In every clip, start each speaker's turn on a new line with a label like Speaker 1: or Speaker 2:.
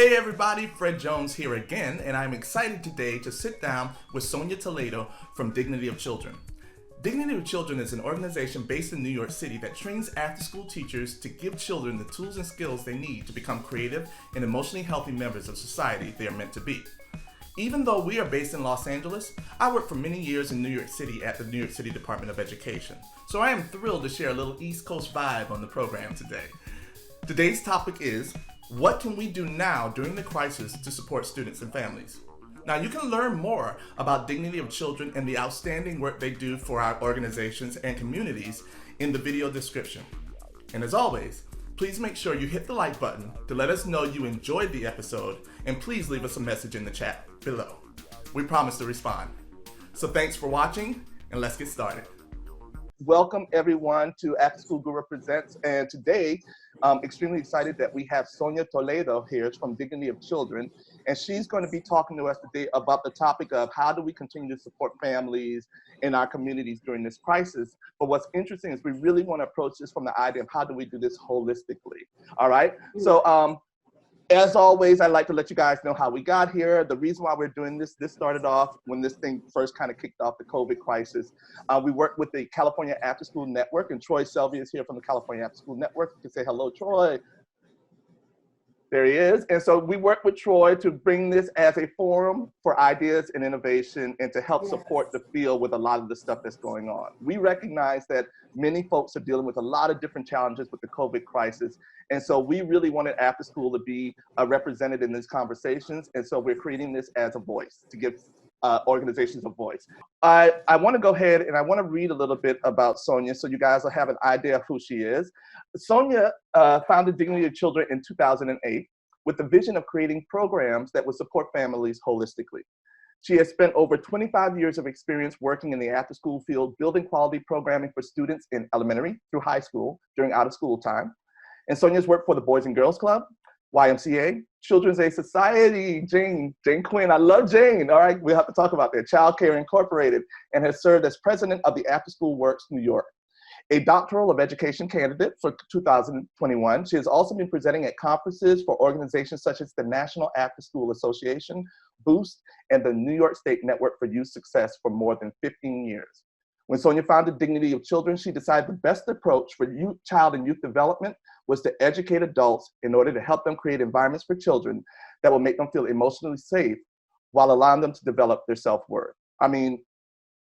Speaker 1: Hey everybody, Fred Jones here again, and I'm excited today to sit down with Sonia Toledo from Dignity of Children. Dignity of Children is an organization based in New York City that trains after-school teachers to give children the tools and skills they need to become creative and emotionally healthy members of society they are meant to be. Even though we are based in Los Angeles, I worked for many years in New York City at the New York City Department of Education, so I am thrilled to share a little East Coast vibe on the program today. Today's topic is, what can we do now during the crisis to support students and families? Now, you can learn more about Dignity of Children and the outstanding work they do for our organizations and communities in the video description. And as always, please make sure you hit the like button to let us know you enjoyed the episode, and please leave us a message in the chat below. We promise to respond. So thanks for watching, and let's get started. Welcome everyone to Afterschool Guru Presents, and today I'm extremely excited that we have Sonia Toledo here from Dignity of Children, and she's going to be talking to us today about the topic of how do we continue to support families in our communities during this crisis. But what's interesting is we really want to approach this from the idea of how do we do this holistically. All right, so as always, I'd like to let you guys know how we got here. The reason why we're doing this started off when this thing first kind of kicked off, the COVID crisis. We worked with the Califonia Afterschool Network, and Troy Selvey is here from the Califonia Afterschool Network. You can say hello, Troy. There he is. And so we worked with Troy to bring this as a forum for ideas and innovation and to help support the field with a lot of the stuff that's going on. We recognize that many folks are dealing with a lot of different challenges with the COVID crisis. And so we really wanted After School to be represented in these conversations. And so we're creating this as a voice to give organizations a voice. I want to go ahead and I want to read a little bit about Sonia so you guys will have an idea of who she is. Sonia founded Dignity of Children in 2008 with the vision of creating programs that would support families holistically. She has spent over 25 years of experience working in the after-school field, building quality programming for students in elementary through high school during out-of-school time. And Sonia's worked for the Boys and Girls Club, YMCA, Children's Aid Society, Jane Quinn, I love Jane, all right, we'll have to talk about that, Child Care Incorporated, and has served as president of the Afterschool Works New York. A doctoral of education candidate for 2021, she has also been presenting at conferences for organizations such as the National Afterschool Association, Boost, and the New York State Network for Youth Success for more than 15 years. When Sonia founded Dignity of Children, she decided the best approach for child and youth development was to educate adults in order to help them create environments for children that will make them feel emotionally safe while allowing them to develop their self-worth. I mean,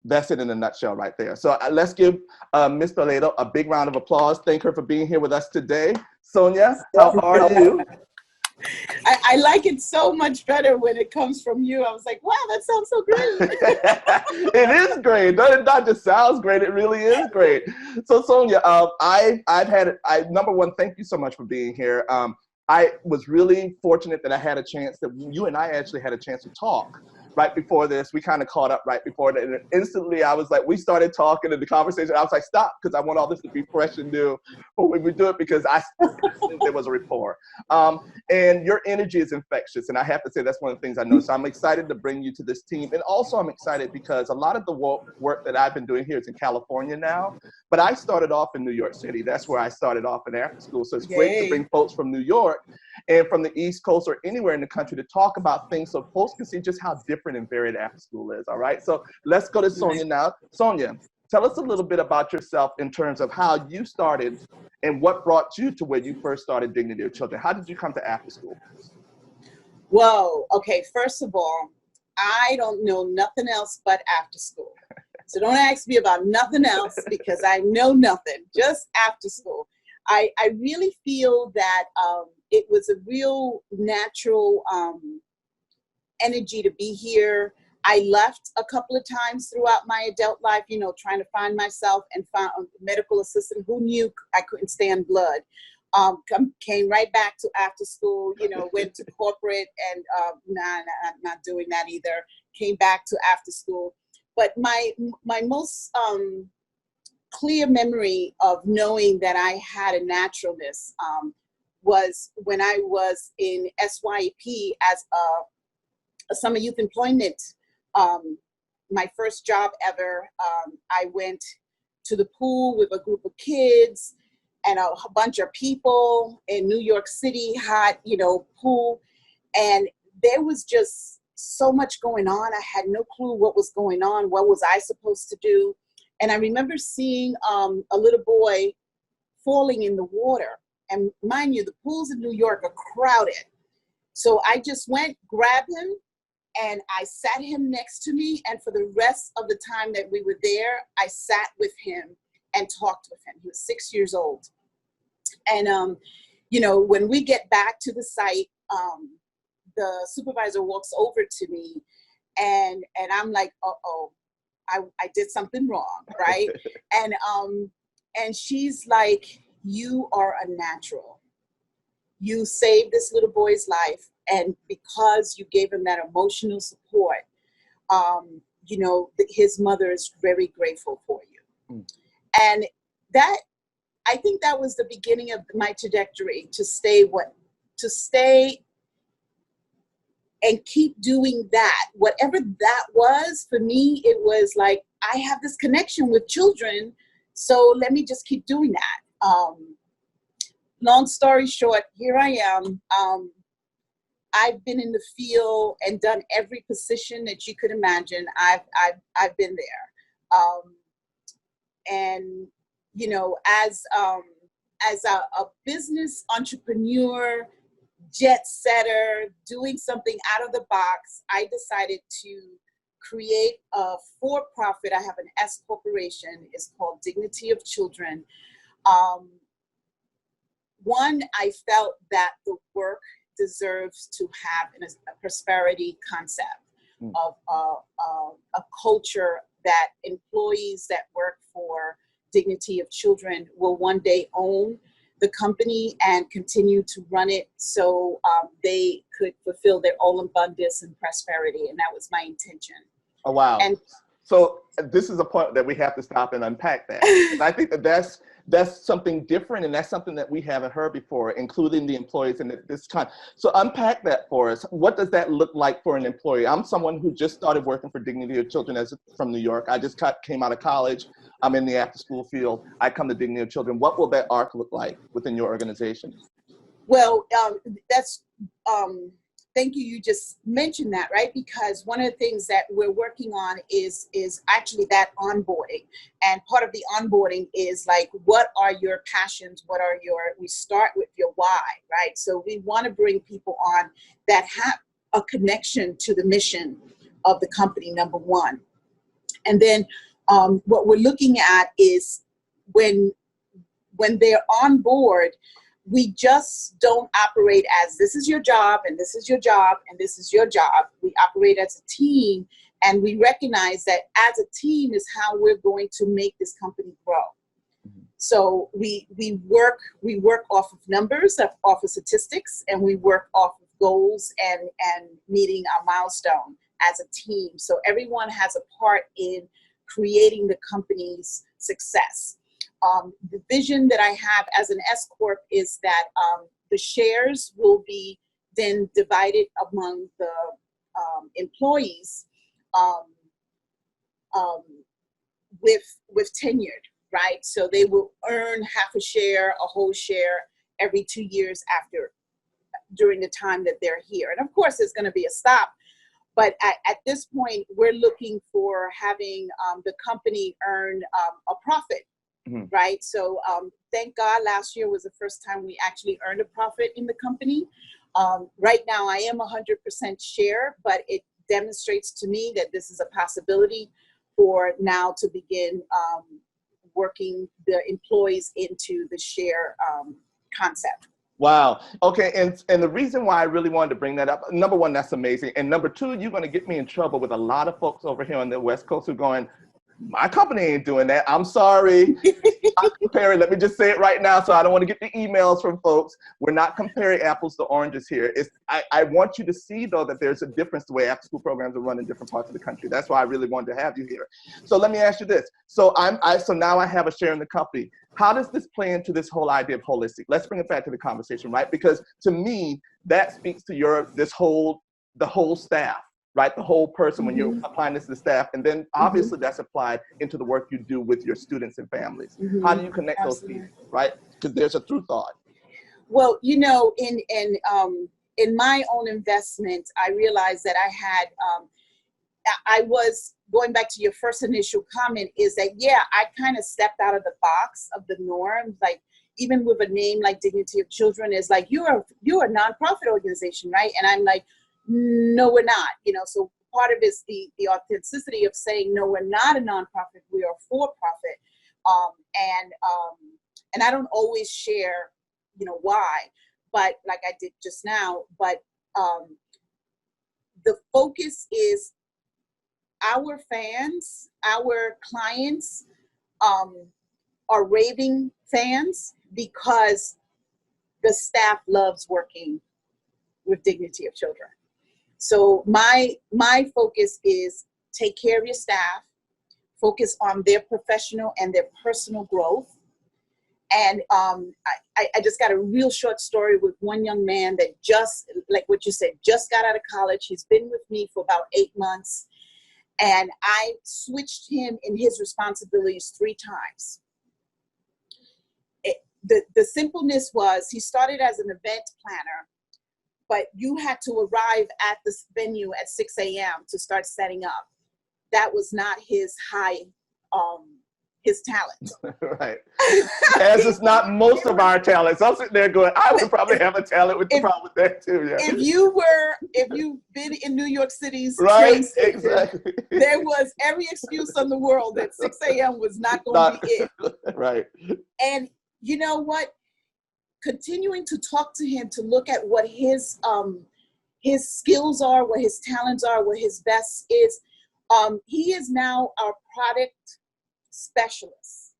Speaker 1: that's it in a nutshell right there. So let's give Ms. Toledo a big round of applause. Thank her for being here with us today. Sonia, how are you?
Speaker 2: I like it so much better when it comes from you. I was like, wow, that sounds so great.
Speaker 1: It is great. It not just sounds great, it really is great. So Sonia, number one, thank you so much for being here. I was really fortunate that I had a chance that you and I actually had a chance to talk right before this. We kind of caught up right before that. And instantly I was like, we started talking in the conversation. I was like, stop, because I want all this to be fresh and new when we do it, because there was a rapport. And your energy is infectious. And I have to say, that's one of the things I know. So I'm excited to bring you to this team. And also I'm excited because a lot of the work that I've been doing here is in California now, but I started off in New York City. That's where I started off in after school. So it's great to bring folks from New York and from the East Coast or anywhere in the country to talk about things so folks can see just how different and varied after school is, all right? So let's go to Sonia now. Sonia, tell us a little bit about yourself in terms of how you started and what brought you to where you first started Dignity of Children. How did you come to after school?
Speaker 2: Whoa, okay, first of all, I don't know nothing else but after school. So don't ask me about nothing else because I know nothing, just after school. I really feel that it was a real natural energy to be here. I left a couple of times throughout my adult life, you know, trying to find myself and found a medical assistant who knew I couldn't stand blood. Came right back to after school, you know, went to corporate and not doing that either. Came back to after school. But my most clear memory of knowing that I had a naturalness was when I was in SYP as a summer youth employment. My first job ever, I went to the pool with a group of kids and a bunch of people in New York City, hot, you know, pool. And there was just so much going on. I had no clue what was going on. What was I supposed to do? And I remember seeing a little boy falling in the water. And mind you, the pools in New York are crowded. So I just went, grabbed him, and I sat him next to me. And for the rest of the time that we were there, I sat with him and talked with him. He was 6 years old. And, you know, when we get back to the site, the supervisor walks over to me, and I'm like, uh-oh, I did something wrong, right? And she's like, you are a natural. You saved this little boy's life, and because you gave him that emotional support, you know, his mother is very grateful for you. Mm. And that, I think that was the beginning of my trajectory to stay and keep doing that. Whatever that was, for me, it was like, I have this connection with children, so let me just keep doing that. Long story short, here I am. I've been in the field and done every position that you could imagine. I've been there. And, you know, as a business entrepreneur, jet setter, doing something out of the box, I decided to create a for-profit. I have an S corporation. It's called Dignity of Children. One, I felt that the work deserves to have a prosperity concept of a culture that employees that work for Dignity of Children will one day own the company and continue to run it, so they could fulfill their own abundance and prosperity. And that was my intention.
Speaker 1: Oh, wow.
Speaker 2: And
Speaker 1: so this is a point that we have to stop and unpack that. And I think that that's something different, and that's something that we haven't heard before, including the employees in this time. So unpack that for us. What does that look like for an employee? I'm someone who just started working for Dignity of Children from New York. I just came out of college. I'm in the after-school field. I come to Dignity of Children. What will that arc look like within your organization?
Speaker 2: Well, thank you. You just mentioned that, right? Because one of the things that we're working on is actually that onboarding. And part of the onboarding is like, what are your passions? We start with your why, right? So we want to bring people on that have a connection to the mission of the company, number one. And then what we're looking at is when they're on board, we just don't operate as this is your job and this is your job and this is your job. We operate as a team, and we recognize that as a team is how we're going to make this company grow. Mm-hmm. So we work off of numbers, off of statistics, and we work off of goals and meeting our milestone as a team. So everyone has a part in creating the company's success. The vision that I have as an S Corp is that the shares will be then divided among the employees with tenured, right? So they will earn half a share, a whole share every 2 years during the time that they're here. And of course, there's going to be a stop. But at this point, we're looking for having the company earn a profit. Mm-hmm. Right. So thank God last year was the first time we actually earned a profit in the company. Right now, I am 100% share, but it demonstrates to me that this is a possibility for now to begin working the employees into the share concept.
Speaker 1: Wow. Okay. And the reason why I really wanted to bring that up, number one, that's amazing. And number two, you're going to get me in trouble with a lot of folks over here on the West Coast who are going, my company ain't doing that. I'm sorry. Not comparing. Let me just say it right now, so I don't want to get the emails from folks. We're not comparing apples to oranges here. I want you to see, though, that there's a difference the way after-school programs are run in different parts of the country. That's why I really wanted to have you here. So let me ask you this. So now I have a share in the company. How does this play into this whole idea of holistic? Let's bring it back to the conversation, right? Because to me, that speaks to the whole staff. Right, the whole person, when you're applying this to the staff, and then obviously that's applied into the work you do with your students and families. How do you connect those pieces, right? Because there's a through thought.
Speaker 2: Well, you know, in my own investment, I realized that I was going back to your first initial comment, is that, yeah, I kind of stepped out of the box of the norm. Like, even with a name like Dignity of Children, is like, you're a nonprofit organization, right? And I'm like, no, we're not. So part of it is the authenticity of saying, no, we're not a nonprofit, we are for profit. And I don't always share, why, but like I did just now. But the focus is our fans, our clients are raving fans because the staff loves working with Dignity of Children. So my focus is take care of your staff, focus on their professional and their personal growth. And I just got a real short story with one young man that just, like what you said, just got out of college. He's been with me for about 8 months. And I switched him in his responsibilities 3 times. The simpleness was, he started as an event planner, but you had to arrive at this venue at 6 a.m. to start setting up. That was not his his talent.
Speaker 1: Right. As it's not most of our talents. I'm sitting there going, I would probably have a talent with the problem with that too. Yeah.
Speaker 2: If you've been in New York City's
Speaker 1: right,
Speaker 2: train station,
Speaker 1: exactly.
Speaker 2: there was every excuse in the world that 6 a.m. was not going to be it.
Speaker 1: Right.
Speaker 2: And you know what? Continuing to talk to him, to look at what his skills are, what his talents are, what his best is. He is now our product specialist.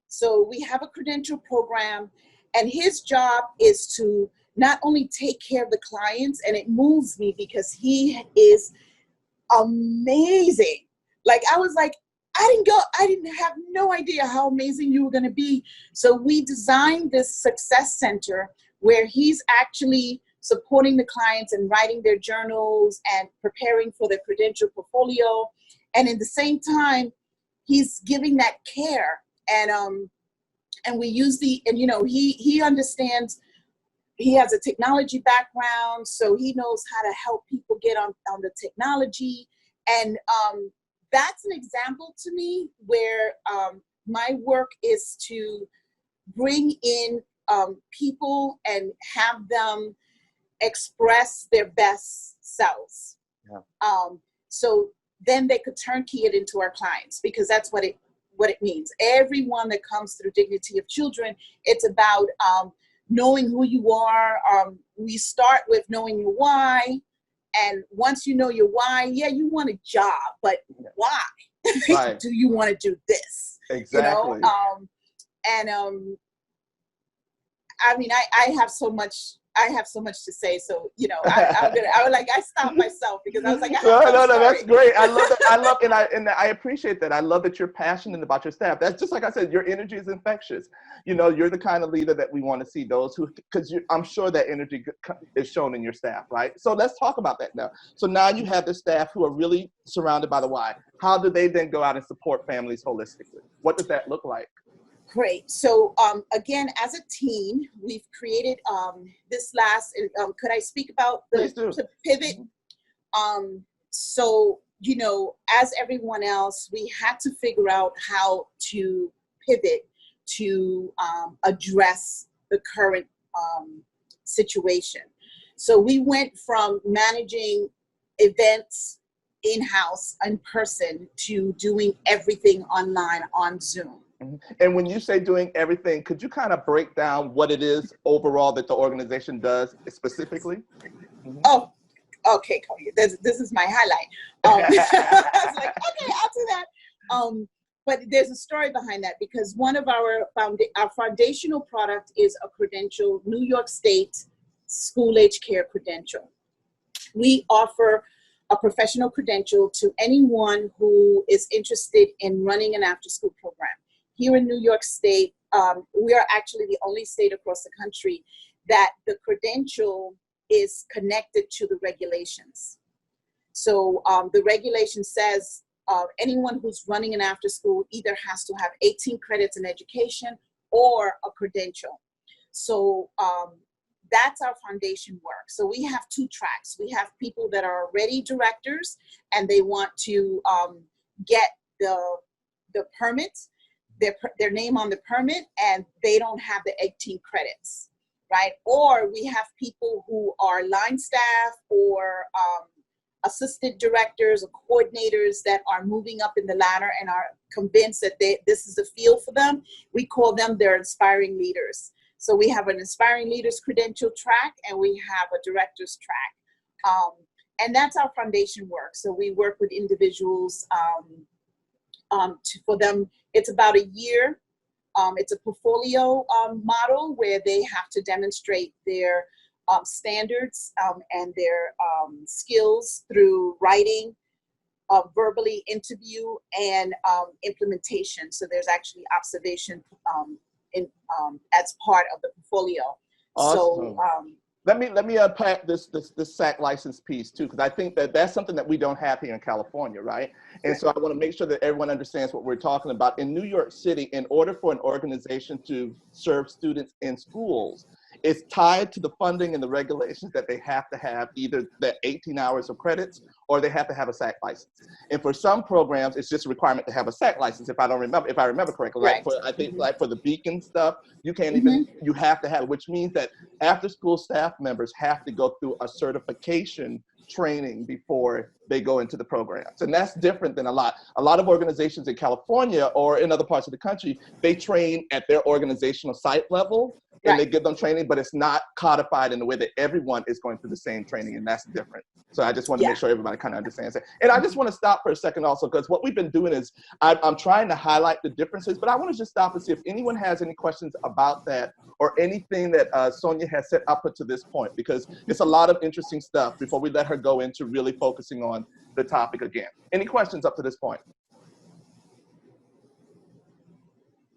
Speaker 2: So we have a credential program, and his job is to not only take care of the clients, and it moves me because he is amazing. Like, I was like, I didn't have no idea how amazing you were going to be. So we designed this success center where he's actually supporting the clients and writing their journals and preparing for their credential portfolio. And in the same time, he's giving that care. And we use he understands, he has a technology background, so he knows how to help people get on the technology. And that's an example to me where my work is to bring in people and have them express their best selves. Yeah. So then they could turnkey it into our clients, because that's what it means. Everyone that comes through Dignity of Children, it's about knowing who you are. We start with knowing your why. And once you know your why, yeah, you want a job, but why? Right. Do you want to do this?
Speaker 1: Exactly.
Speaker 2: I mean, I have so much to say. So, I stopped myself because I was like,
Speaker 1: no, that's great. I love that. And I appreciate that. I love that you're passionate about your staff. That's just like I said, your energy is infectious. You're the kind of leader that we want to see, because I'm sure that energy is shown in your staff, right? So let's talk about that now. So now you have the staff who are really surrounded by the why. How do they then go out and support families holistically? What does that look like?
Speaker 2: Great. So again, as a team, we've created this last, could I speak about to pivot? So, as everyone else, we had to figure out how to pivot to address the current situation. So we went from managing events in-house, in person, to doing everything online on Zoom.
Speaker 1: And when you say doing everything, could you kind of break down what it is overall that the organization does specifically?
Speaker 2: Oh, okay, Cody. This is my highlight. I was like, okay, I'll do that. But there's a story behind that, because one of our foundational product is a credential, New York State school-age care credential. We offer a professional credential to anyone who is interested in running an after-school program. Here in New York State, we are actually the only state across the country that the credential is connected to the regulations. So the regulation says anyone who's running an after school either has to have 18 credits in education or a credential. So that's our foundation work. So we have two tracks. We have people that are already directors and they want to get the permit, their name on the permit, and they don't have the 18 credits, right? Or we have people who are line staff or assistant directors or coordinators that are moving up in the ladder and are convinced that this is a field for them. We call them their inspiring leaders. So we have an inspiring leaders credential track and we have a director's track. And that's our foundation work. So we work with individuals for them. It's about a year. It's a portfolio model where they have to demonstrate their standards and their skills through writing, verbally interview, and implementation. So there's actually observation as part of the portfolio.
Speaker 1: Awesome.
Speaker 2: So
Speaker 1: let me unpack this SAC license piece too, because I think that's something that we don't have here in California, right? And so I want to make sure that everyone understands what we're talking about. In New York City, in order for an organization to serve students in schools, it's tied to the funding and the regulations that they have to have either the 18 hours of credits or they have to have a SAC license. And for some programs, it's just a requirement to have a SAC license. If I remember correctly,
Speaker 2: right.
Speaker 1: I think like for the Beacon stuff, you can't even, you have to have it, which means that after school staff members have to go through a certification training before they go into the programs. And that's different than a lot of organizations in California or in other parts of the country, they train at their organizational site level and they give them training, but it's not codified in the way that everyone is going through the same training, and that's different. So I just want to make sure everybody kind of understands that. And I just want to stop for a second also, because what we've been doing is I'm trying to highlight the differences, but I want to just stop and see if anyone has any questions about that or anything that Sonia has set up to this point, because it's a lot of interesting stuff before we let her go into really focusing on the topic again. Any questions up to this point?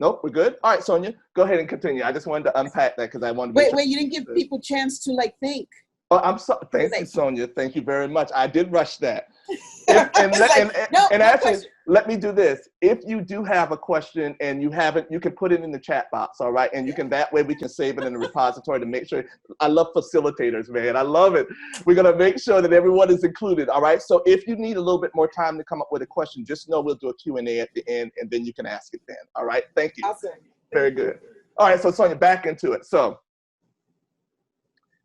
Speaker 1: Nope, we're good. All right, Sonia, go ahead and continue. I just wanted to unpack that because I wanted to
Speaker 2: wait, you didn't give people a chance to like think.
Speaker 1: Oh, I'm sorry. Thank you, Sonia. Thank you very much. I did rush that. And actually, let me do this. If you do have a question and you haven't, you can put it in the chat box, all right? And you can, that way we can save it in the repository to make sure. I love facilitators, man. I love it. We're going to make sure that everyone is included, all right? So if you need a little bit more time to come up with a question, just know we'll do a Q&A at the end, and then you can ask it then, all right? Thank you.
Speaker 2: Awesome.
Speaker 1: Very good. All right, so Sonia, back into it. So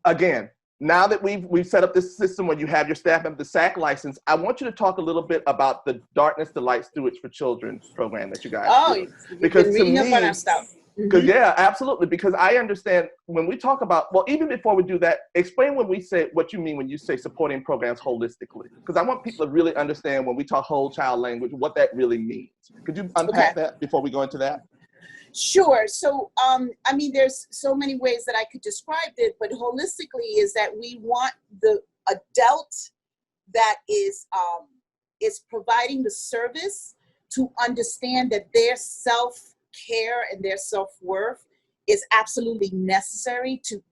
Speaker 1: again, now that we've set up this system where you have your staff member, the SAC license, I want you to talk a little bit about the Darkness to Light Stewards for Children program that you guys do. Because
Speaker 2: you've been reading up on our stuff.
Speaker 1: Because yeah, absolutely. Because I understand when we talk about, well, even before we do that, explain when we say what you mean when you say supporting programs holistically. Because I want people to really understand when we talk whole child language, what that really means. Could you unpack that before we go into that?
Speaker 2: Sure. So, I mean, there's so many ways that I could describe it, but holistically is that we want the adult that is providing the service to understand that their self-care and their self-worth is absolutely necessary to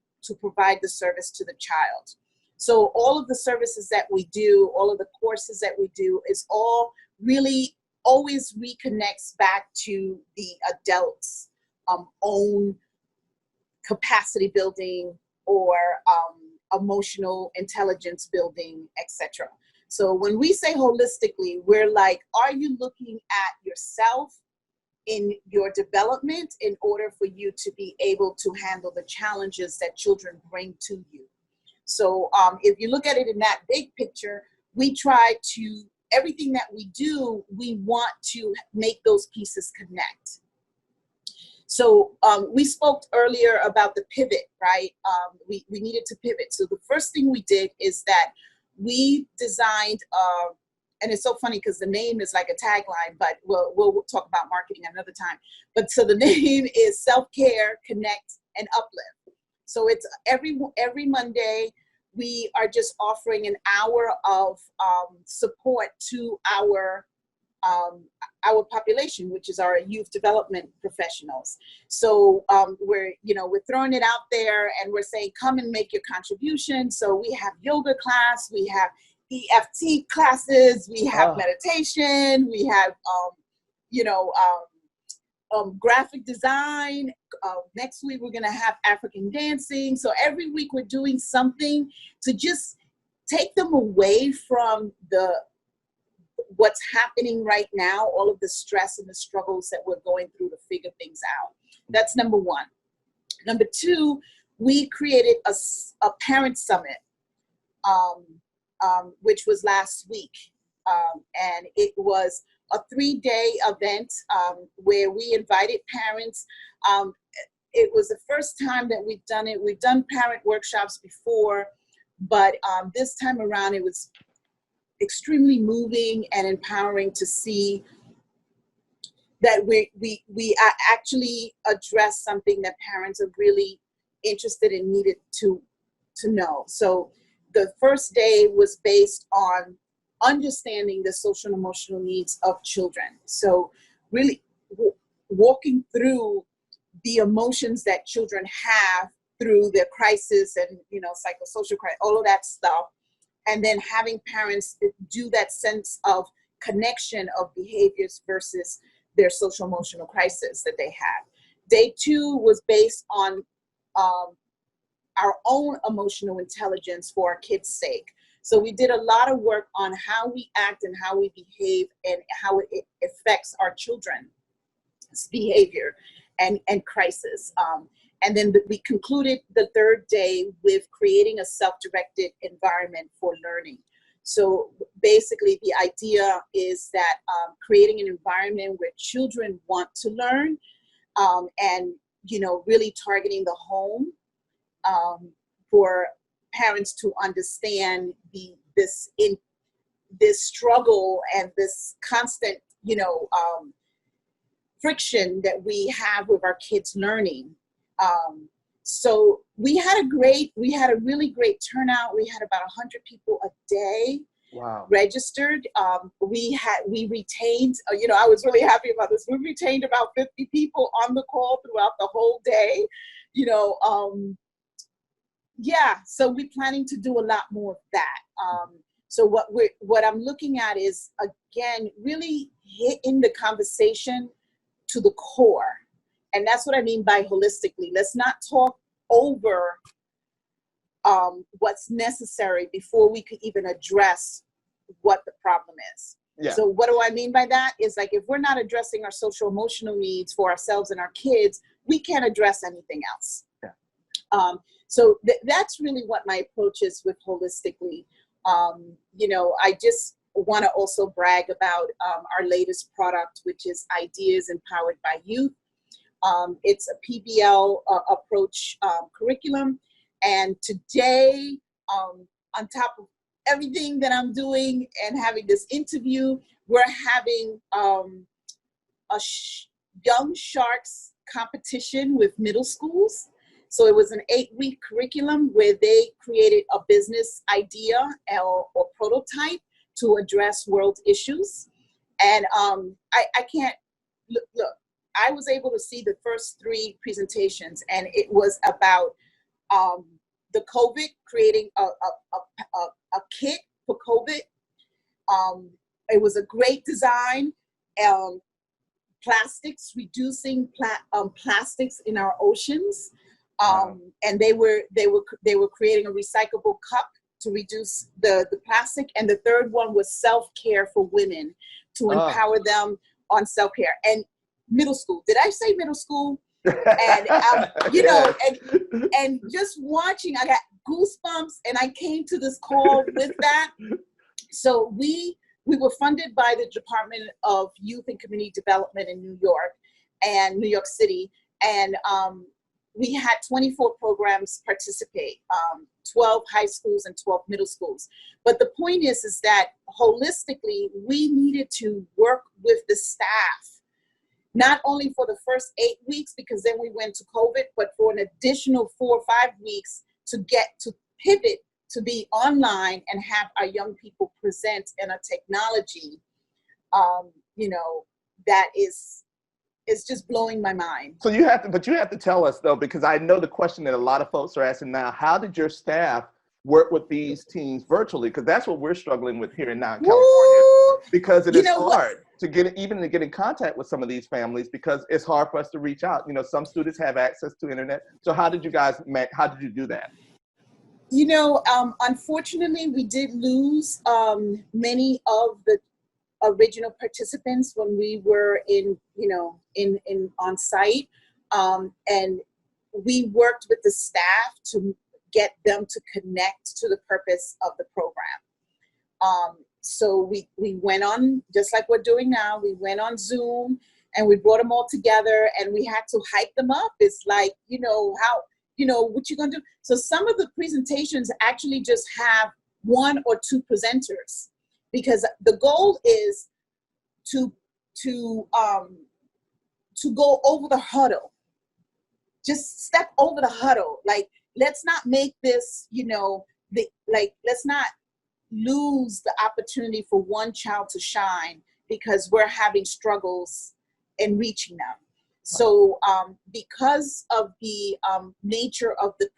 Speaker 2: provide the service to the child. So all of the services that we do, all of the courses that we do is all really always reconnects back to the adult's own capacity building or emotional intelligence building, etc. So when we say holistically, we're like, are you looking at yourself in your development in order for you to be able to handle the challenges that children bring to you? So if you look at it in that big picture, we try to everything that we do, we want to make those pieces connect. So we spoke earlier about the pivot, right? We needed to pivot. So the first thing we did is that we designed, and it's so funny because the name is like a tagline, but we'll talk about marketing another time. But so the name is Self-Care, Connect, and Uplift. So it's every Monday, we are just offering an hour of support to our population, which is our youth development professionals. So we're throwing it out there and we're saying, come and make your contribution. So we have yoga class, we have EFT classes, we have meditation, we have graphic design. Next week, we're going to have African dancing. So every week we're doing something to just take them away from what's happening right now, all of the stress and the struggles that we're going through to figure things out. That's number one. Number two, we created a parent summit, which was last week. And it was a 3-day event where we invited parents. It was the first time that we've done it. We've done parent workshops before, but this time around it was extremely moving and empowering to see that we actually address something that parents are really interested and needed to know. So the first day was based on understanding the social and emotional needs of children. So really walking through the emotions that children have through their crisis and, psychosocial crisis, all of that stuff. And then having parents do that sense of connection of behaviors versus their social emotional crisis that they have. Day 2 was based on our own emotional intelligence for our kids' sake. So we did a lot of work on how we act and how we behave and how it affects our children's behavior and crisis. And then we concluded the 3rd day with creating a self-directed environment for learning. So basically the idea is that creating an environment where children want to learn and, really targeting the home for parents to understand this struggle and this constant, friction that we have with our kids learning. So we had a really great turnout. We had about 100 people a day.
Speaker 3: Wow.
Speaker 2: Registered. We retained, I was really happy about this. We retained about 50 people on the call throughout the whole day, so we're planning to do a lot more of that. So what I'm looking at is, again, really hitting the conversation to the core. And that's what I mean by holistically. Let's not talk over what's necessary before we could even address what the problem is.
Speaker 3: Yeah.
Speaker 2: So what do I mean by that? Is like, if we're not addressing our social emotional needs for ourselves and our kids, we can't address anything else.
Speaker 3: Yeah.
Speaker 2: So that's really what my approach is with holistically. I just want to also brag about our latest product, which is Ideas Empowered by Youth. It's a PBL approach curriculum. And today, on top of everything that I'm doing and having this interview, we're having a Young Sharks competition with middle schools. So it was an 8-week curriculum where they created a business idea or prototype to address world issues. And I can't, look, I was able to see the first 3 presentations, and it was about the COVID, creating a kit for COVID. It was a great design. Plastics, reducing plastics in our oceans. And they were creating a recyclable cup to reduce the plastic. And the 3rd one was self-care for women to empower them on self-care. And middle school. Did I say middle school? And and just watching, I got goosebumps, and I came to this call with that. So we were funded by the Department of Youth and Community Development in New York City, and we had 24 programs participate, 12 high schools and 12 middle schools. But the point is that holistically, we needed to work with the staff, not only for the first 8 weeks, because then we went to COVID, but for an additional 4 or 5 weeks to get to pivot to be online and have our young people present in a technology, that is just blowing my mind.
Speaker 3: So you have to tell us though, because I know the question that a lot of folks are asking now, how did your staff work with these teens virtually? Because that's what we're struggling with here now in California, because it is hard. to get in contact with some of these families, because it's hard for us to reach out. You know, some students have access to internet. So how did you do that?
Speaker 2: You know, unfortunately, we did lose many of the original participants when we were in on site, and we worked with the staff to get them to connect to the purpose of the program. So we went on, just like we're doing now, we went on Zoom and we brought them all together and we had to hype them up. It's like, what you gonna do? So some of the presentations actually just have 1 or 2 presenters, because the goal is to go over the huddle. Just step over the huddle. Like, let's not make this, let's not lose the opportunity for one child to shine because we're having struggles in reaching them. So because of the nature of the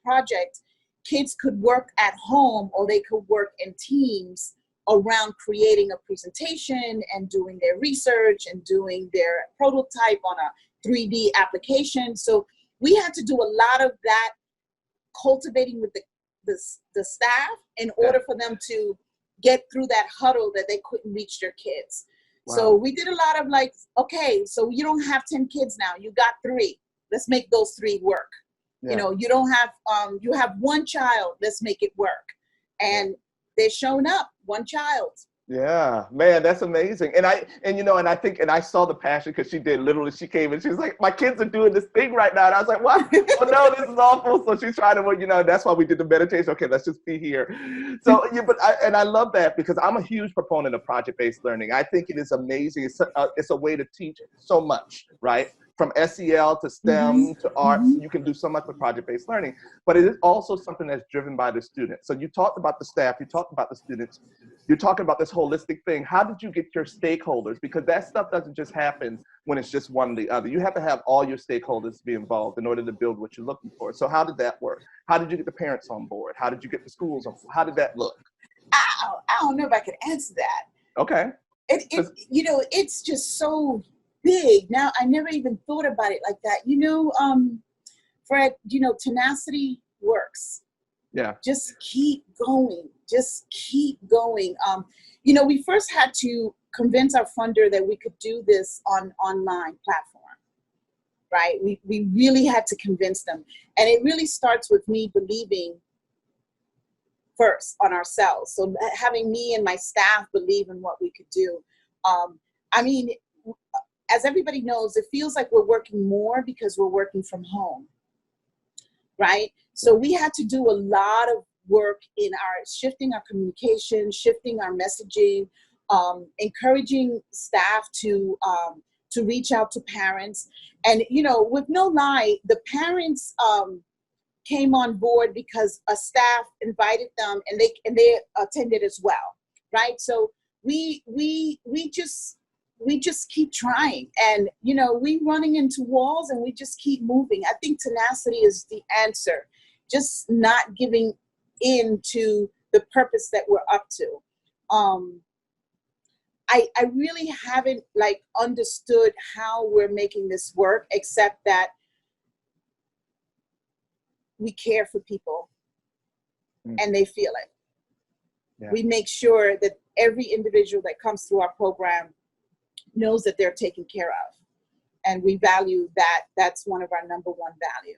Speaker 2: project, kids could work at home or they could work in teams around creating a presentation and doing their research and doing their prototype on a 3D application. So we had to do a lot of that cultivating with the staff in order for them to get through that huddle that they couldn't reach their kids. Wow. So we did a lot of like, okay, so you don't have 10 kids now, you got 3. Let's make those 3 work. Yeah. You don't have, you have 1 child, let's make it work. And they're showing up, 1 child.
Speaker 3: Yeah, man, that's amazing. And I saw the passion, because she came and she was like, my kids are doing this thing right now. And I was like, what? Oh no, this is awful. So she's trying to, that's why we did the meditation. Okay, let's just be here. So, I love that, because I'm a huge proponent of project-based learning. I think it is amazing. It's a way to teach so much, right? From SEL to STEM to arts, you can do so much with project-based learning, but it is also something that's driven by the students. So you talked about the staff, you talked about the students, you're talking about this holistic thing. How did you get your stakeholders? Because that stuff doesn't just happen when it's just one or the other. You have to have all your stakeholders be involved in order to build what you're looking for. So how did that work? How did you get the parents on board? How did you get the schools on board? How did that look?
Speaker 2: I don't know if I could answer that.
Speaker 3: Okay.
Speaker 2: It's just so big. Now, I never even thought about it like that. Fred, tenacity works.
Speaker 3: Yeah.
Speaker 2: Just keep going. Just keep going. We first had to convince our funder that we could do this on online platform, right? We really had to convince them. And it really starts with me believing first on ourselves. So having me and my staff believe in what we could do. As everybody knows, it feels like we're working more because we're working from home, right? So we had to do a lot of work in shifting our communication, shifting our messaging, encouraging staff to reach out to parents. And, with no lie, the parents came on board because a staff invited them and they attended as well, right? So we just keep trying, and we running into walls and we just keep moving. I think tenacity is the answer, just not giving in to the purpose that we're up to. I really haven't understood how we're making this work, except that we care for people and they feel it. Yeah. We make sure that every individual that comes through our program knows that they're taken care of, and we value that. That's one of our number 1 value.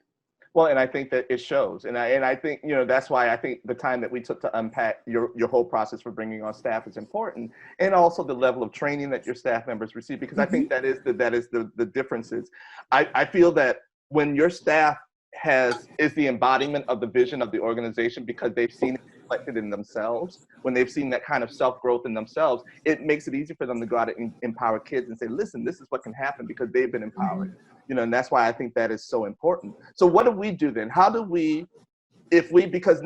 Speaker 3: Well, and I think that it shows, and I think that's why I think the time that we took to unpack your whole process for bringing on staff is important, and also the level of training that your staff members receive, because I think that is the differences. I feel that when your staff is the embodiment of the vision of the organization, because they've seen it reflected in themselves, when they've seen that kind of self-growth in themselves, it makes it easy for them to go out and empower kids and say, listen, this is what can happen because they've been empowered. And that's why I think that is so important. So what do we do then? How do we, because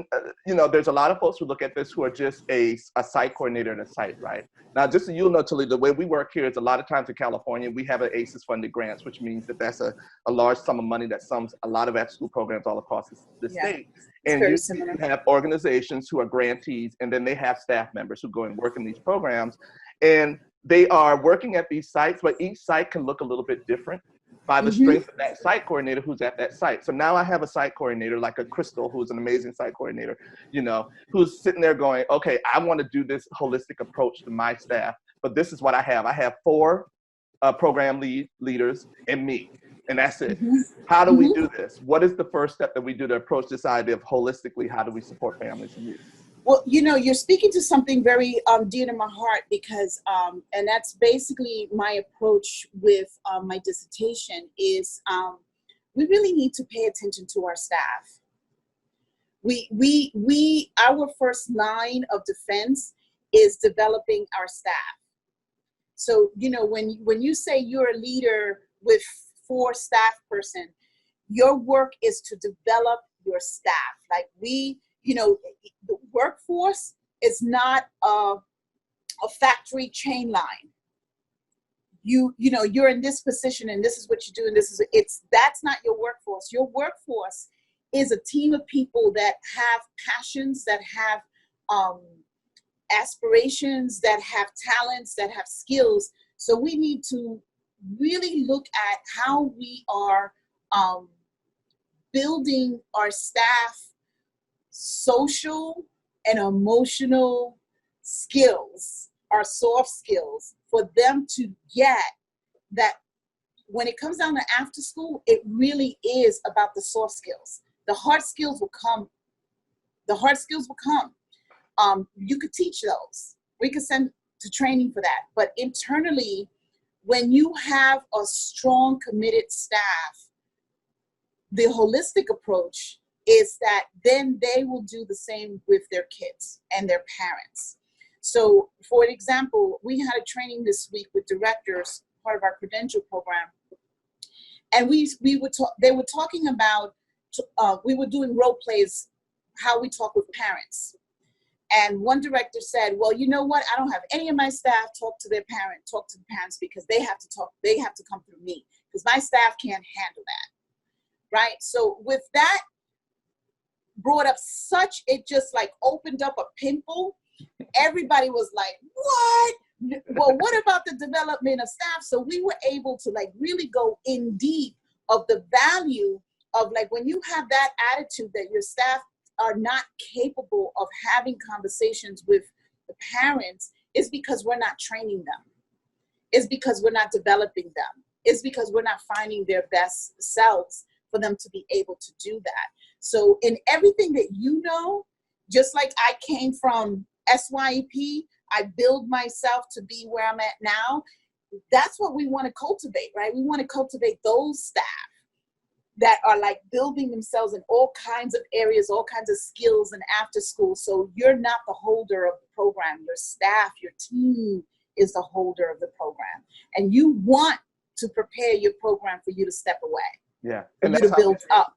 Speaker 3: there's a lot of folks who look at this who are just a site coordinator in a site, right? Now, just so you'll know, Toledo, the way we work here is a lot of times in California, we have an ACES funded grants, which means that that's a large sum of money that sums a lot of after-school programs all across the state. And you have organizations who are grantees, and then they have staff members who go and work in these programs. And they are working at these sites, but each site can look a little bit different by the strength of that site coordinator who's at that site. So now I have a site coordinator like a Crystal, who's an amazing site coordinator, you know, who's sitting there going, okay, I want to do this holistic approach to my staff, but this is what I have. I have 4 program leaders and me, and that's it. How do we do this? What is the first step that we do to approach this idea of holistically, how do we support families and youth?
Speaker 2: Well, you know, you're speaking to something very dear to my heart, because, and that's basically my approach with my dissertation is we really need to pay attention to our staff. Our first line of defense is developing our staff. So, you know, when you say you're a leader with 4 staff person, your work is to develop your staff. Like you know, the workforce is not a factory chain line. You know, you're in this position and this is what you do, and that's not your workforce. Your workforce is a team of people that have passions, that have aspirations, that have talents, that have skills. So we need to really look at how we are building our staff social and emotional skills, our soft skills, for them to get that. When it comes down to after school, it really is about the soft skills. The hard skills will come. You could teach those. We could send to training for that. But internally, when you have a strong, committed staff, the holistic approach is that then they will do the same with their kids and their parents. So, for example, we had a training this week with directors, part of our credential program, and they were talking about, we were doing role plays, how we talk with parents. And one director said, well, you know what? I don't have any of my staff talk to the parents, because they have to come through me, because my staff can't handle that. Right? So with that, brought up it just like opened up a pimple. Everybody was like, what? Well, what about the development of staff? So we were able to like really go in deep of the value of, like, when you have that attitude that your staff are not capable of having conversations with the parents, is because we're not training them. It's because we're not developing them. It's because we're not finding their best selves for them to be able to do that. So in everything that you know, just like I came from SYEP, I build myself to be where I'm at now. That's what we want to cultivate, right? We want to cultivate those staff that are like building themselves in all kinds of areas, all kinds of skills and after school. So you're not the holder of the program. Your staff, your team is the holder of the program. And you want to prepare your program for you to step away.
Speaker 3: Yeah.
Speaker 2: For you to build up.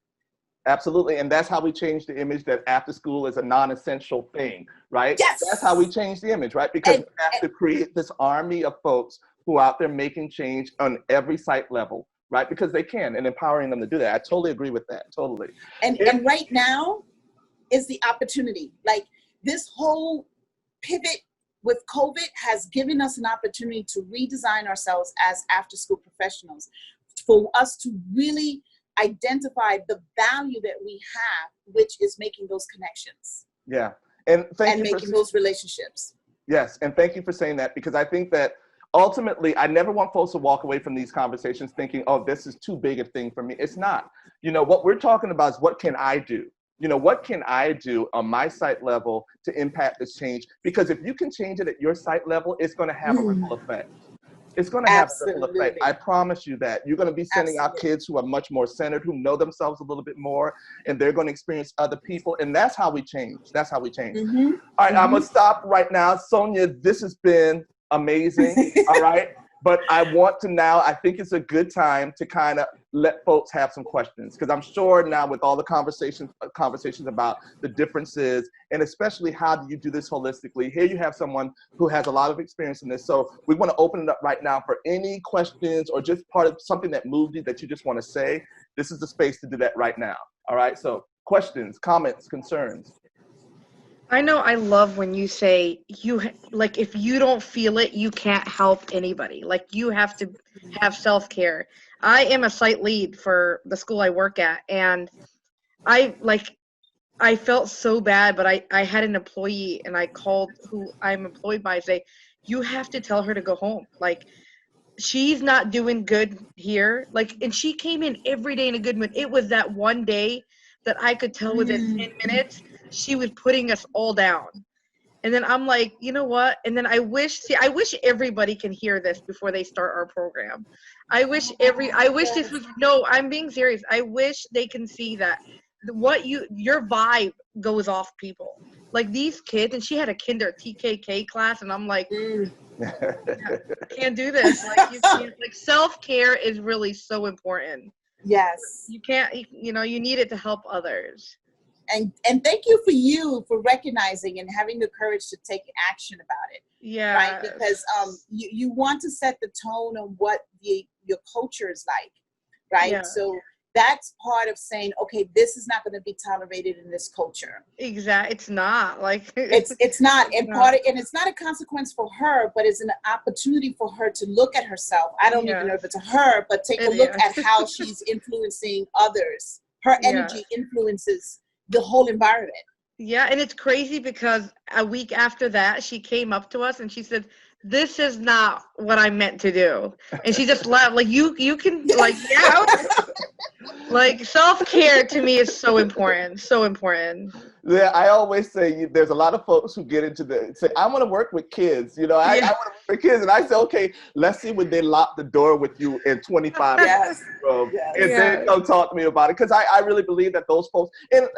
Speaker 3: Absolutely. And that's how we change the image that after school is a non-essential thing, right?
Speaker 2: Yes.
Speaker 3: That's how we change the image, right? Because we have to create this army of folks who are out there making change on every site level, right? Because they can, and empowering them to do that. I totally agree with that. Totally.
Speaker 2: And right now is the opportunity. Like, this whole pivot with COVID has given us an opportunity to redesign ourselves as after school professionals, for us to really identify the value that we have, which is making those connections.
Speaker 3: Yeah. And
Speaker 2: making those relationships.
Speaker 3: Yes. And thank you for saying that, because I think that ultimately, I never want folks to walk away from these conversations thinking, oh, this is too big a thing for me. It's not. You know, what we're talking about is, what can I do? You know, what can I do on my site level to impact this change? Because if you can change it at your site level, it's going to have a ripple effect. It's going to have a ripple effect. I promise you that. You're going to be sending out kids who are much more centered, who know themselves a little bit more, and they're going to experience other people. And that's how we change. That's how we change. All right, I'm going to stop right now. Sonia, this has been amazing. All right. But I want to now, I think it's a good time to kind of let folks have some questions, because I'm sure now with all the conversations about the differences, and especially how do you do this holistically, here you have someone who has a lot of experience in this. So we want to open it up right now for any questions, or just part of something that moved you that you just want to say. This is the space to do that right now. All right. So questions, comments, concerns.
Speaker 4: I know I love when you say like if you don't feel it, you can't help anybody. Like you have to have self-care. I am a site lead for the school I work at, and I like I felt so bad, but I had an employee and I called who I'm employed by, say, you have to tell her to go home. Like she's not doing good here. Like, and she came in every day in a good mood. It was that one day that I could tell within 10 minutes she was putting us all down. And then I'm like, you know what? And then I wish everybody can hear this before they start our program. I wish this was, no, I'm being serious. I wish they can see that your vibe goes off people. Like these kids, and she had a kinder TKK class, and I'm like, can't do this. Like you can't, like self-care is really so important.
Speaker 2: Yes.
Speaker 4: You can't, you need it to help others.
Speaker 2: And thank you for recognizing and having the courage to take action about it.
Speaker 4: Yeah.
Speaker 2: Right? Because you want to set the tone on what your culture is like, right?
Speaker 4: Yeah.
Speaker 2: So that's part of saying, okay, this is not going to be tolerated in this culture.
Speaker 4: Exactly. It's not like
Speaker 2: it's not, and and it's not a consequence for her, but it's an opportunity for her to look at herself. I don't even know if it's a her, but take a look at how she's influencing others. Her energy influences the whole environment.
Speaker 4: Yeah, and it's crazy because a week after that, she came up to us and she said, "This is not what I meant to do," and she just laughed. Like you can like like self-care to me is so important, so important.
Speaker 3: Yeah, I always say there's a lot of folks who get into say, I want to work with kids. I want to work with kids. And I say, okay, let's see when they lock the door with you in 25 minutes. And then come talk to me about it. Because I really believe that those folks, and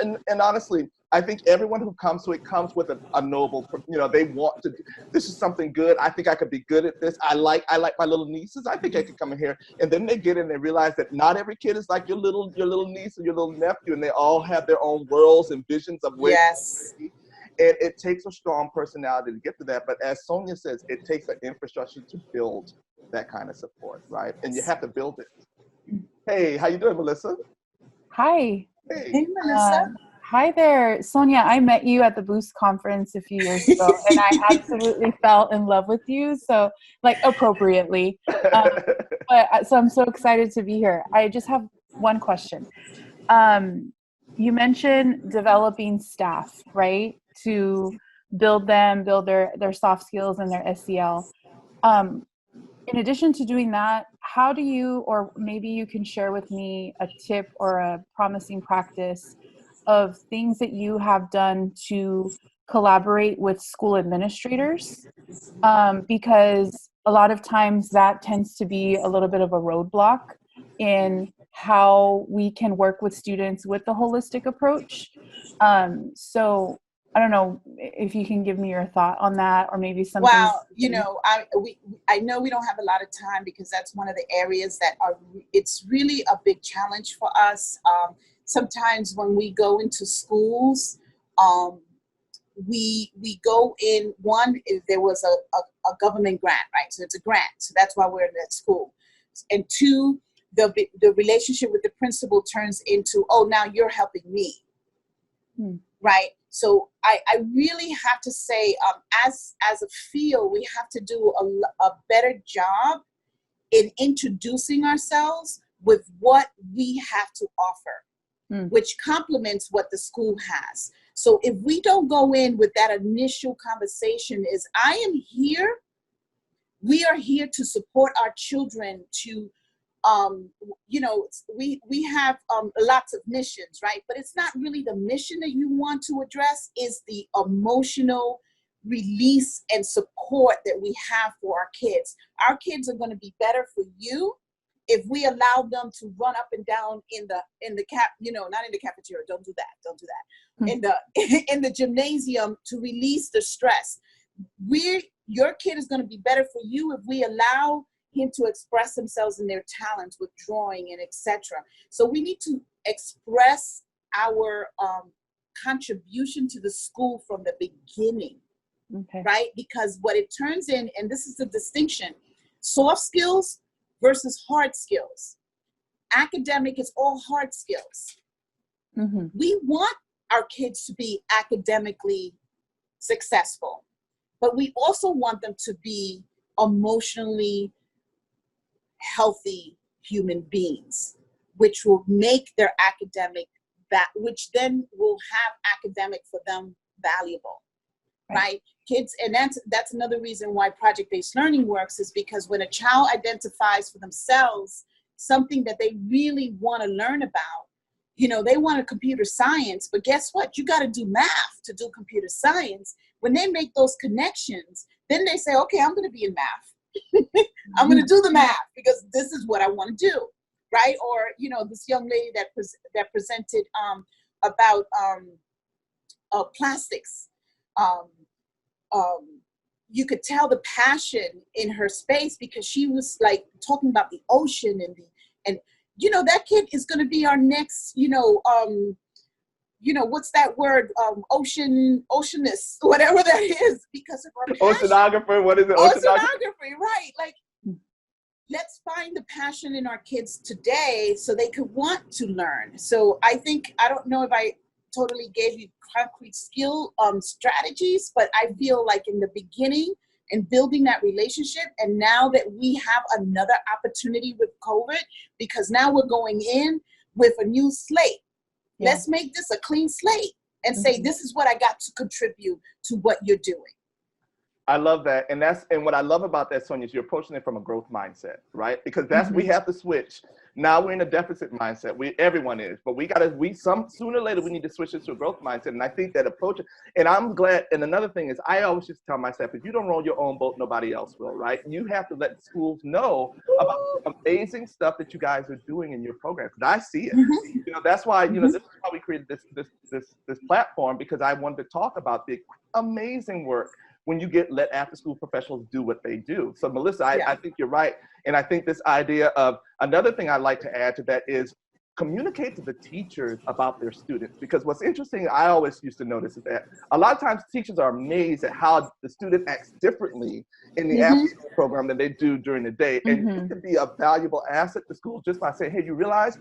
Speaker 3: honestly, I think everyone who comes to it comes with a noble, they want to, this is something good. I think I could be good at this. I like my little nieces. I think I could come in here. And then they get in and they realize that not every kid is like your little niece or your little nephew. And they all have their own worlds and visions of where.
Speaker 2: Yes.
Speaker 3: And it takes a strong personality to get to that. But as Sonia says, it takes an infrastructure to build that kind of support, right? And you have to build it. Hey, how you doing, Melissa?
Speaker 5: Hi.
Speaker 2: Hey, Melissa.
Speaker 5: Hi there, Sonia. I met you at the Boost conference a few years ago, and I absolutely fell in love with you. So, like, appropriately. So I'm so excited to be here. I just have one question. You mentioned developing staff, right, to build their soft skills and their SEL. In addition to doing that, how do you, or maybe you can share with me a tip or a promising practice of things that you have done to collaborate with school administrators? Because a lot of times that tends to be a little bit of a roadblock in how we can work with students with the holistic approach. So I don't know if you can give me your thought on that, or maybe something.
Speaker 2: Well, I know we don't have a lot of time because that's one of the areas that it's really a big challenge for us. Sometimes when we go into schools, we go in, if there was a government grant, right? So it's a grant. So that's why we're in that school. And two, the relationship with the principal turns into, oh, now you're helping me, right? So I really have to say, as a field, we have to do a better job in introducing ourselves with what we have to offer, which complements what the school has. So if we don't go in with that initial conversation is, I am here, we are here to support our children to, we have lots of missions, right? But it's not really the mission that you want to address, is the emotional release and support that we have for our kids. Our kids are going to be better for you if we allow them to run up and down in the not in the cafeteria, don't do that, in the gymnasium, to release the stress. Your kid is going to be better for you if we allow him to express themselves in their talents with drawing and etc. So we need to express our contribution to the school from the beginning, right? Because what it turns in, and this is the distinction, soft skills versus hard skills. Academic is all hard skills. We want our kids to be academically successful, but we also want them to be emotionally healthy human beings, which will make their academic, which then will have academic for them valuable, right? Kids, and that's another reason why project-based learning works, is because when a child identifies for themselves something that they really want to learn about, you know, they want a computer science, but guess what? You got to do math to do computer science. When they make those connections, then they say, okay, I'm going to be in math. I'm going to do the math because this is what I want to do, right? Or, you know, this young lady that presented about plastics. You could tell the passion in her space because she was like talking about the ocean and you know, that kid is going to be our next, you know, what's that word? Oceanist, whatever that is, because of our passion.
Speaker 3: Oceanographer, what is it?
Speaker 2: Oceanography, right? Like, let's find the passion in our kids today so they could want to learn. So I think, I don't know if I totally gave you concrete skill strategies, but I feel like in the beginning and building that relationship, and now that we have another opportunity with COVID, because now we're going in with a new slate. Yeah. Let's make this a clean slate and say, this is what I got to contribute to what you're doing.
Speaker 3: I love that. And what I love about that, Sonia, is you're approaching it from a growth mindset, right? Because we have to switch. Now we're in a deficit mindset. Everyone is, but sooner or later we need to switch it to a growth mindset. And I think that approach, and I'm glad. And another thing is, I always just tell myself, if you don't roll your own boat, nobody else will, right? You have to let schools know about the amazing stuff that you guys are doing in your programs. And I see it. You know, that's why, you know, this is why we created this platform, because I wanted to talk about the amazing work when you let after-school professionals do what they do. So Melissa, I think you're right. And I think this idea of, another thing I'd like to add to that is communicate to the teachers about their students. Because what's interesting, I always used to notice, is that a lot of times teachers are amazed at how the student acts differently in the after-school program than they do during the day. And it could be a valuable asset to schools just by saying, hey, you realize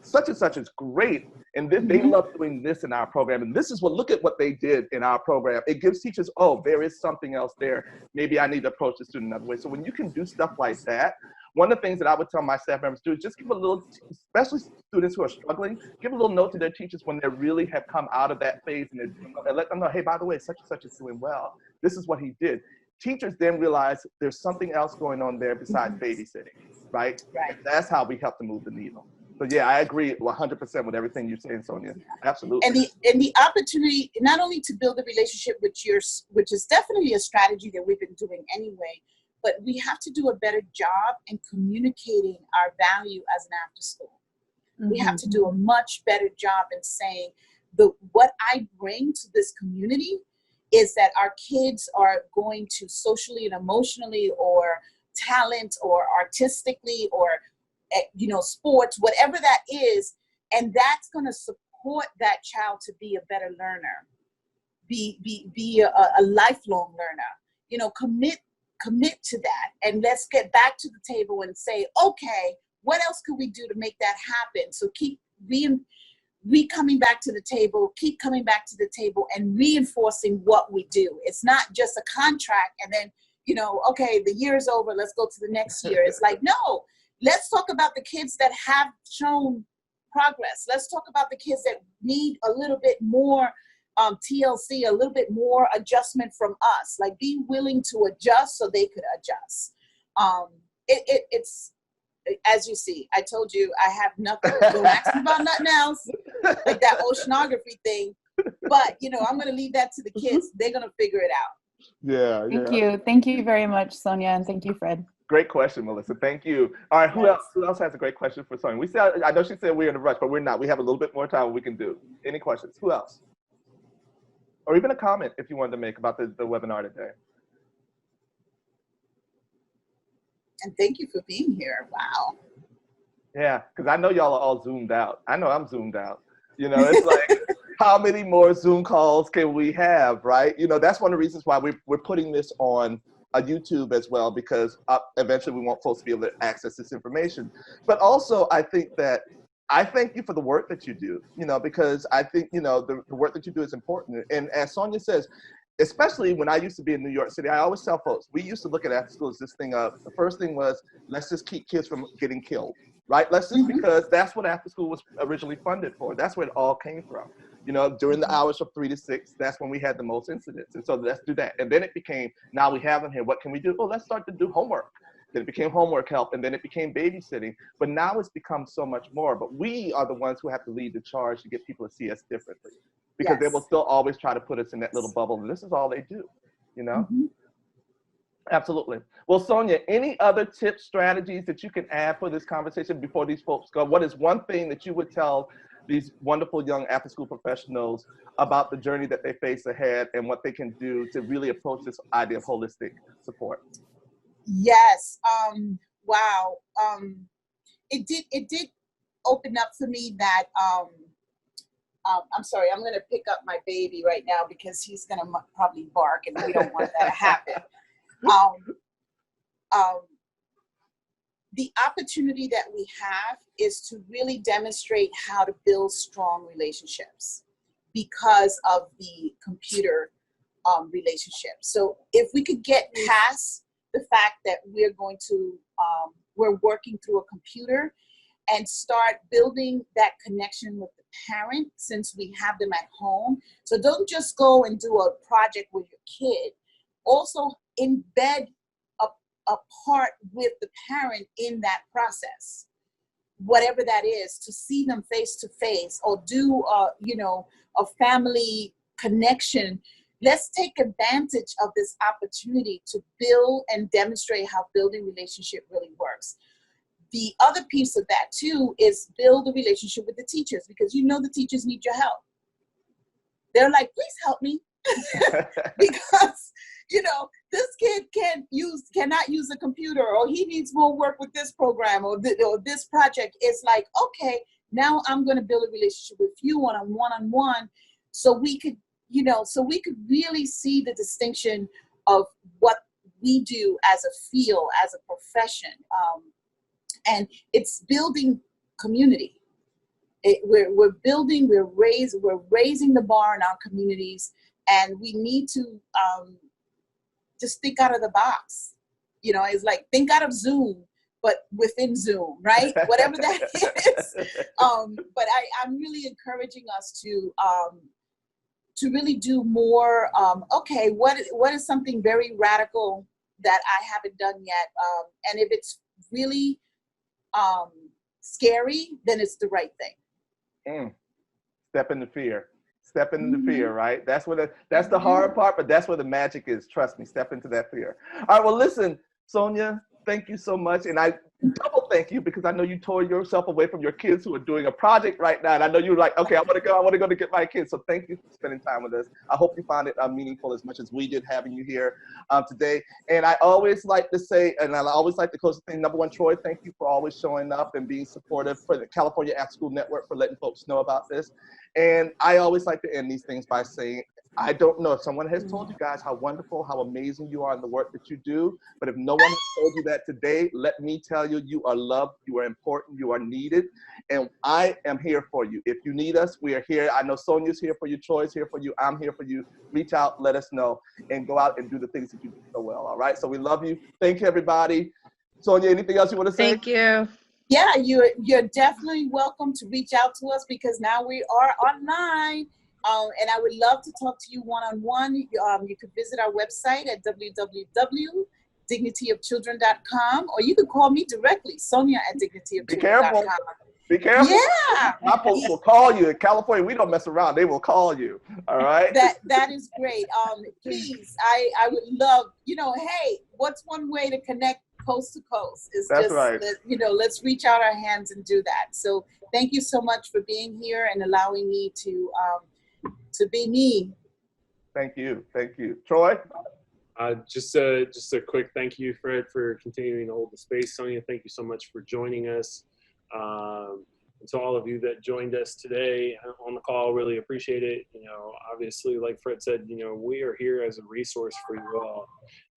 Speaker 3: such and such is great, and they love doing this in our program, and this is look at what they did in our program. It gives teachers, oh, there is something else there. Maybe I need to approach the student another way. So when you can do stuff like that, one of the things that I would tell my staff members to do is just give a little, especially students who are struggling, give a little note to their teachers when they really have come out of that phase, and let them know, hey, by the way, such and such is doing well. This is what he did. Teachers then realize there's something else going on there besides babysitting, right? And that's how we help to move the needle. So yeah, I agree 100% with everything you're saying, Sonia. Absolutely.
Speaker 2: And the opportunity not only to build a relationship with which is definitely a strategy that we've been doing anyway, but we have to do a better job in communicating our value as an after school. We have to do a much better job in saying what I bring to this community is that our kids are going to socially and emotionally, or talent, or artistically, or you know, sports, whatever that is, and that's going to support that child to be a better learner, be a lifelong learner. You know, commit to that, and let's get back to the table and say, okay, what else could we do to make that happen? So keep coming back to the table, keep coming back to the table, and reinforcing what we do. It's not just a contract and then, you know, okay, the year is over, let's go to the next year. It's like, no. Let's talk about the kids that have shown progress. Let's talk about the kids that need a little bit more TLC, a little bit more adjustment from us. Like, be willing to adjust so they could adjust. It's, as you see, I told you I have nothing. Don't ask me about nothing else, like that oceanography thing. But, you know, I'm going to leave that to the kids. They're going to figure it out.
Speaker 3: Yeah.
Speaker 5: Thank you. Thank you very much, Sonia, and thank you, Fred.
Speaker 3: Great question, Melissa. Thank you. All right, who else has a great question for Sonia? I know she said we're in a rush, but we're not. We have a little bit more time we can do. Any questions? Who else? Or even a comment if you wanted to make about the webinar today.
Speaker 2: And thank you for being here. Wow.
Speaker 3: Yeah, because I know y'all are all zoomed out. I know I'm zoomed out. You know, it's like, how many more Zoom calls can we have, right? You know, that's one of the reasons why we're putting this on YouTube as well, because eventually we want folks to be able to access this information. But also, I think that I thank you for the work that you do, you know, because I think, you know, the work that you do is important. And as Sonia says, especially when I used to be in New York City, I always tell folks, we used to look at after school as this thing of, the first thing was, let's just keep kids from getting killed, right? Let's just, because that's what after school was originally funded for. That's where it all came from. You know, during the hours from 3 to 6, that's when we had the most incidents. And so let's do that. And then it became, now we have them here, what can we do? Oh, let's start to do homework. Then it became homework help, and then it became babysitting. But now it's become so much more. But we are the ones who have to lead the charge to get people to see us differently. Because they will still always try to put us in that little bubble. And this is all they do, you know? Absolutely. Well, Sonia, any other tips, strategies that you can add for this conversation before these folks go? What is one thing that you would tell these wonderful young after-school professionals about the journey that they face ahead and what they can do to really approach this idea of holistic support?
Speaker 2: Yes. Wow. It did open up for me that, I'm sorry, I'm going to pick up my baby right now because he's going to probably bark, and we don't want that to happen. The opportunity that we have is to really demonstrate how to build strong relationships because of the computer relationship. So if we could get past the fact that we're working through a computer and start building that connection with the parent, since we have them at home. So don't just go and do a project with your kid. Also embed a part with the parent in that process, whatever that is, to see them face to face, or do a family connection. Let's take advantage of this opportunity to build and demonstrate how building relationship really works. The other piece of that too is build a relationship with the teachers, because the teachers need your help. They're like, please help me. Because this kid cannot use a computer, or he needs more work with this program or this project. It's like, okay, now I'm going to build a relationship with you on a one-on-one, so we could really see the distinction of what we do as a field, as a profession. And it's building community. We're raising the bar in our communities, and we need to just think out of the box. It's like, think out of Zoom, but within Zoom, right? Whatever that is. But I'm really encouraging us to really do more. Okay, what is something very radical that I haven't done yet? And if it's really scary, then it's the right thing.
Speaker 3: Step into fear. Step into the fear, right? That's the hard part, but that's where the magic is. Trust me, step into that fear. All right, well, listen, Sonia, thank you so much. And I double thank you, because I know you tore yourself away from your kids who are doing a project right now. And I know you're like, okay, I want to go to get my kids. So thank you for spending time with us. I hope you found it meaningful as much as we did having you here today. And I always like to say, and I always like to close the thing, number one, Troy, thank you for always showing up and being supportive, for the Califonia Afterschool Network, for letting folks know about this. And I always like to end these things by saying, I don't know if someone has told you guys how wonderful, how amazing you are in the work that you do, but if no one has told you that today, let me tell you, you are loved, you are important, you are needed, and I am here for you. If you need us, we are here. I know Sonia's here for you, Troy's here for you, I'm here for you. Reach out, let us know, and go out and do the things that you do so well, all right? So we love you. Thank you, everybody. Sonia, anything else you want to say?
Speaker 4: Thank you.
Speaker 2: Yeah, you're definitely welcome to reach out to us, because now we are online. And I would love to talk to you one-on-one. You could visit our website at www.dignityofchildren.com, or you could call me directly, Sonia@dignityofchildren.com.
Speaker 3: Be careful. Be careful.
Speaker 2: Yeah.
Speaker 3: My folks will call you. In California, we don't mess around. They will call you. All right?
Speaker 2: That is great. Please, I would love, hey, what's one way to connect coast to coast?
Speaker 3: That's right.
Speaker 2: Let's reach out our hands and do that. So thank you so much for being here and allowing me to be me.
Speaker 3: Thank you. Thank you. Troy?
Speaker 6: Just a quick thank you, Fred, for continuing to hold the space. Sonia, thank you so much for joining us. And to all of you that joined us today on the call, really appreciate it. Obviously, like Fred said, we are here as a resource for you all,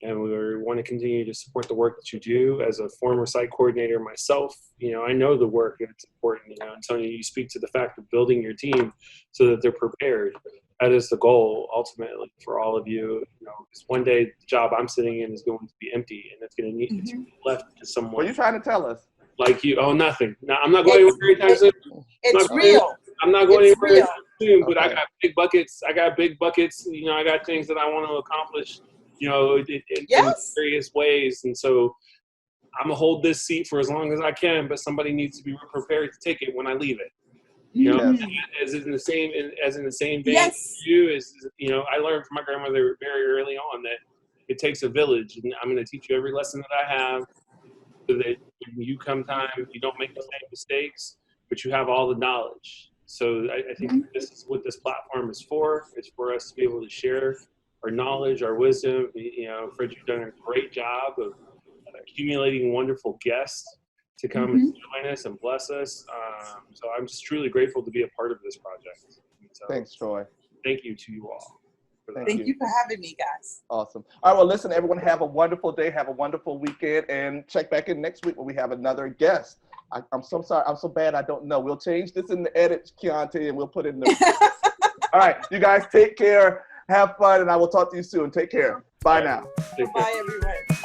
Speaker 6: and we want to continue to support the work that you do. As a former site coordinator myself, I know the work, and it's important. And Sonia, you speak to the fact of building your team so that they're prepared. that is the goal ultimately for all of you. You know, 'cause one day the job I'm sitting in is going to be empty, and it's going to need it's gonna be left to someone.
Speaker 3: What are you trying to tell us?
Speaker 6: Like you. Oh, nothing. No, I'm not going anywhere anytime soon.
Speaker 2: It's real.
Speaker 6: I'm not going
Speaker 2: It's
Speaker 6: anywhere
Speaker 2: real.
Speaker 6: soon, but I
Speaker 3: Okay.
Speaker 6: got big buckets. I got big buckets. You know, I got things that I want to accomplish, you know, in
Speaker 2: Yes.
Speaker 6: various ways. And so I'm going to hold this seat for as long as I can, but somebody needs to be prepared to take it when I leave it. You know,
Speaker 3: Yes.
Speaker 6: as in the same vein
Speaker 2: Yes.
Speaker 6: you is, you know, I learned from my grandmother very early on that it takes a village, and I'm going to teach you every lesson that I have, so that when you come time, you don't make the same mistakes, but you have all the knowledge. So I think this is what this platform is for. It's for us to be able to share our knowledge, our wisdom. You know, Fred, you've done a great job of accumulating wonderful guests to come and join us and bless us. So I'm just truly grateful to be a part of this project. So
Speaker 3: Thanks, Troy.
Speaker 6: thank you to you all. For that.
Speaker 2: Thank you for having me, guys.
Speaker 3: Awesome. All right, well, listen, everyone, have a wonderful day, have a wonderful weekend, and check back in next week when we have another guest. I'm so sorry. I'm so bad I don't know. We'll change this in the edit, Chianti, and we'll put it in the... All right, you guys take care, have fun, and I will talk to you soon. Take care. Bye now.
Speaker 6: Take care.
Speaker 2: Bye, everyone.